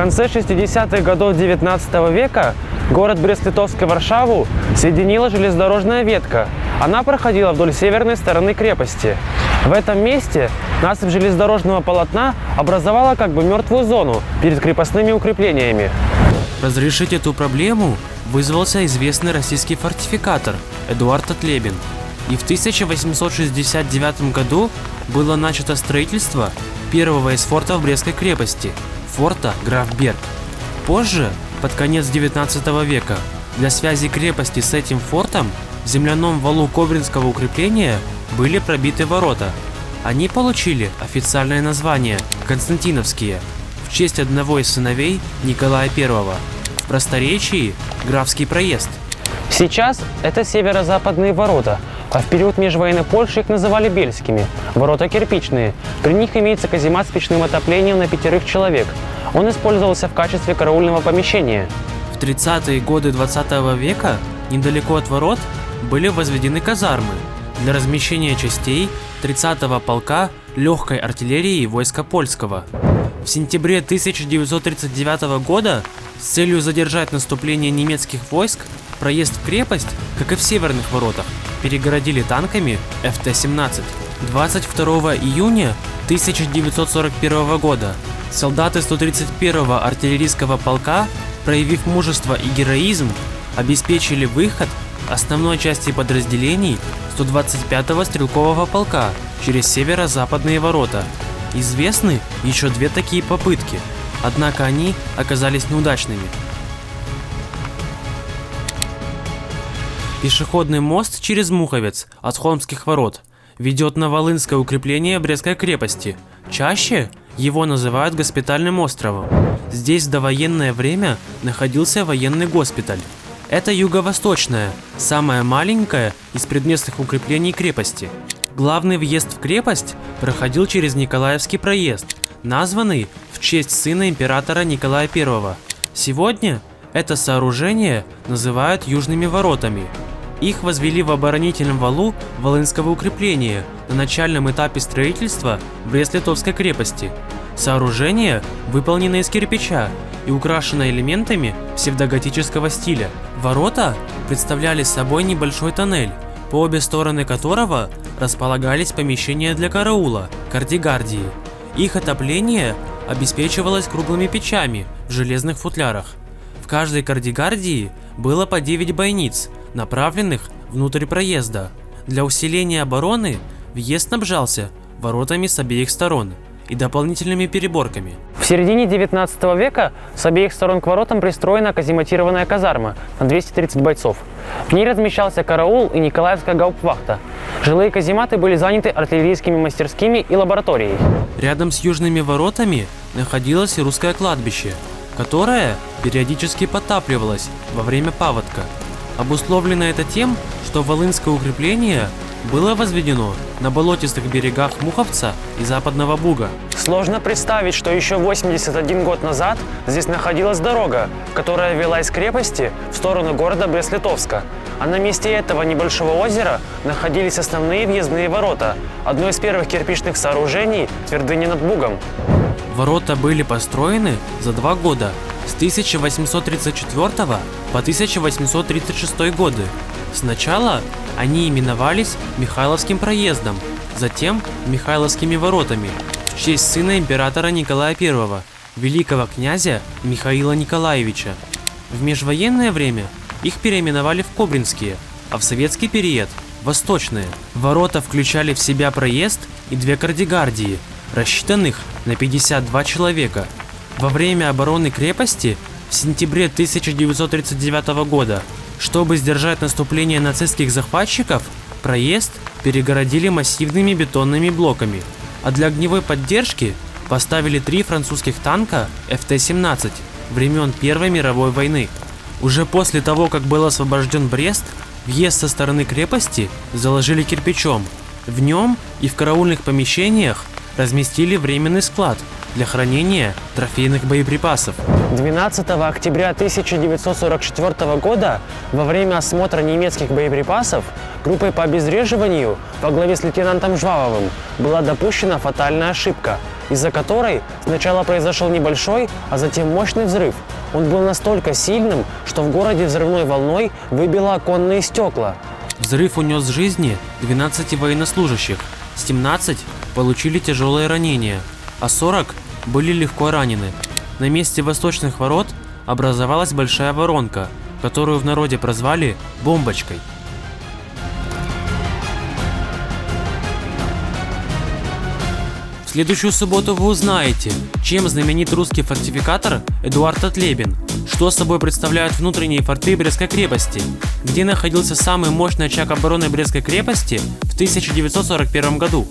конце 60-х годов 19 века город Брест-Литовск и Варшаву соединила железнодорожная ветка. Она проходила вдоль северной стороны крепости. В этом месте насыпь железнодорожного полотна образовала как бы мертвую зону перед крепостными укреплениями. Разрешить эту проблему вызвался известный российский фортификатор Эдуард Татлебин. И в 1869 году было начато строительство первого из фортов Брестской крепости – форта Граф Берг. Позже, под конец 19 века, для связи крепости с этим фортом в земляном валу Кобринского укрепления были пробиты ворота. Они получили официальное название – Константиновские, в честь одного из сыновей Николая I. В просторечии – Графский проезд. Сейчас это северо-западные ворота, а в период межвоенной Польши их называли Бельскими. Ворота кирпичные. При них имеется каземат с печным отоплением на 5 человек. Он использовался в качестве караульного помещения. В 30-е годы 20 века недалеко от ворот были возведены казармы для размещения частей 30-го полка легкой артиллерии войска польского. В сентябре 1939 года с целью задержать наступление немецких войск проезд в крепость, как и в северных воротах, перегородили танками ФТ-17. 22 июня 1941 года солдаты 131-го артиллерийского полка, проявив мужество и героизм, обеспечили выход основной части подразделений 125-го стрелкового полка через северо-западные ворота. Известны еще 2 такие попытки, однако они оказались неудачными. Пешеходный мост через Муховец от Холмских ворот ведет на Волынское укрепление Брестской крепости. Чаще его называют Госпитальным островом. Здесь в довоенное время находился военный госпиталь. Это юго-восточная, самая маленькая из предместных укреплений крепости. Главный въезд в крепость проходил через Николаевский проезд, названный в честь сына императора Николая I. Сегодня это сооружение называют Южными воротами. Их возвели в оборонительном валу Волынского укрепления на начальном этапе строительства Брест-Литовской крепости. Сооружение выполнено из кирпича и украшено элементами псевдоготического стиля. Ворота представляли собой небольшой тоннель, по обе стороны которого располагались помещения для караула, кардигардии. Их отопление обеспечивалось круглыми печами в железных футлярах. В каждой кардигардии было по 9 бойниц, направленных внутрь проезда. Для усиления обороны въезд снабжался воротами с обеих сторон и дополнительными переборками. В середине 19 века с обеих сторон к воротам пристроена казематированная казарма на 230 бойцов. В ней размещался караул и Николаевская гауптвахта. Жилые казематы были заняты артиллерийскими мастерскими и лабораторией. Рядом с южными воротами находилось и русское кладбище, которое периодически подтапливалось во время паводка. Обусловлено это тем, что Волынское укрепление было возведено на болотистых берегах Муховца и Западного Буга. Сложно представить, что еще 81 год назад здесь находилась дорога, которая вела из крепости в сторону города Брест-Литовска. А на месте этого небольшого озера находились основные въездные ворота, одно из первых кирпичных сооружений твердыни над Бугом. Ворота были построены за 2 года, с 1834 по 1836 годы. Сначала они именовались Михайловским проездом, затем Михайловскими воротами, в честь сына императора Николая I, великого князя Михаила Николаевича. В межвоенное время их переименовали в Кобринские, а в советский период – Восточные. Ворота включали в себя проезд и 2 кардигардии, рассчитанных на 52 человека. Во время обороны крепости в сентябре 1939 года, чтобы сдержать наступление нацистских захватчиков, проезд перегородили массивными бетонными блоками, а для огневой поддержки поставили 3 французских танка ФТ-17 времен Первой мировой войны. Уже после того, как был освобожден Брест, въезд со стороны крепости заложили кирпичом. В нем и в караульных помещениях разместили временный склад для хранения трофейных боеприпасов. 12 октября 1944 года во время осмотра немецких боеприпасов группой по обезвреживанию во главе с лейтенантом Жвавовым была допущена фатальная ошибка. из-за которой сначала произошел небольшой, а затем мощный взрыв. Он был настолько сильным, что в городе взрывной волной выбило оконные стекла. Взрыв унес жизни 12 военнослужащих, 17 получили тяжелые ранения, а 40 были легко ранены. На месте восточных ворот образовалась большая воронка, которую в народе прозвали «бомбочкой». В следующую субботу вы узнаете, чем знаменит русский фортификатор Эдуард Отлебин, что собой представляют внутренние форты Брестской крепости, где находился самый мощный очаг обороны Брестской крепости в 1941 году.